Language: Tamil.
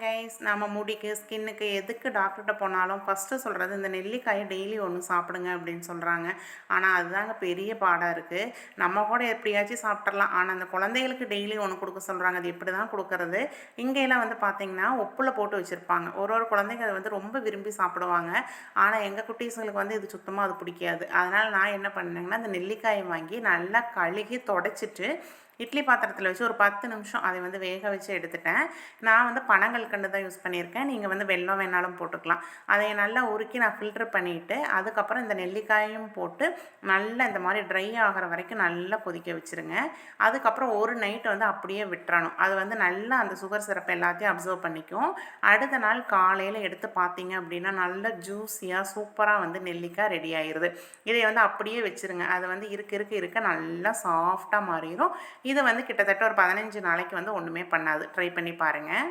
கைஸ், நம்ம முடிக்கு ஸ்கின்னுக்கு எதுக்கு டாக்டர்கிட்ட போனாலும் ஃபஸ்ட்டு சொல்கிறது இந்த நெல்லிக்காயை டெய்லி ஒன்று சாப்பிடுங்க அப்படின்னு சொல்கிறாங்க. ஆனால் அதுதாங்க பெரிய பாடாக இருக்குது. நம்ம கூட எப்படியாச்சும் சாப்பிட்றலாம், ஆனால் அந்த குழந்தைகளுக்கு டெய்லி ஒன்று கொடுக்க சொல்கிறாங்க. அது எப்படி தான் கொடுக்கறது? இங்கெல்லாம் வந்து பார்த்திங்கன்னா உப்பில் போட்டு வச்சுருப்பாங்க. ஒரு குழந்தைங்க அதை வந்து ரொம்ப விரும்பி சாப்பிடுவாங்க. ஆனால் எங்கள் குட்டீஸுங்களுக்கு வந்து இது சுத்தமாக அது பிடிக்காது. அதனால் நான் என்ன பண்ணேங்கன்னா அந்த நெல்லிக்காயை வாங்கி நல்லா கழுகி தொடச்சிட்டு இட்லி பாத்திரத்தில் வச்சு ஒரு 10 நிமிஷம் அதை வந்து வேக வச்சு எடுத்துட்டேன். நான் வந்து பனங்கல்கண்டு தான் யூஸ் பண்ணியிருக்கேன். நீங்கள் வந்து வெல்லம் வேணாலும் போட்டுக்கலாம். அதை நல்லா உருக்கி நான் ஃபில்டர் பண்ணிவிட்டு அதுக்கப்புறம் இந்த நெல்லிக்காயும் போட்டு நல்லா இந்த மாதிரி ட்ரை ஆகிற வரைக்கும் நல்லா கொதிக்க வச்சுருங்க. அதுக்கப்புறம் ஒரு நைட் வந்து அப்படியே விட்டுறணும். அது வந்து நல்லா அந்த சுகர் சிரப் எல்லாத்தையும் அப்சர்வ் பண்ணிக்கும். அடுத்த நாள் காலையில் எடுத்து பார்த்தீங்க அப்படின்னா நல்ல ஜூஸியாக சூப்பராக வந்து நெல்லிக்காய் ரெடி ஆயிடுது. இதை வந்து அப்படியே வச்சுருங்க. அது வந்து இருக்க நல்லா சாஃப்டாக மாறிடும். இது வந்து கிட்டத்தட்ட ஒரு 15 நாளைக்கு வந்து ஒன்றுமே பண்ணாது. ட்ரை பண்ணி பாருங்கள்.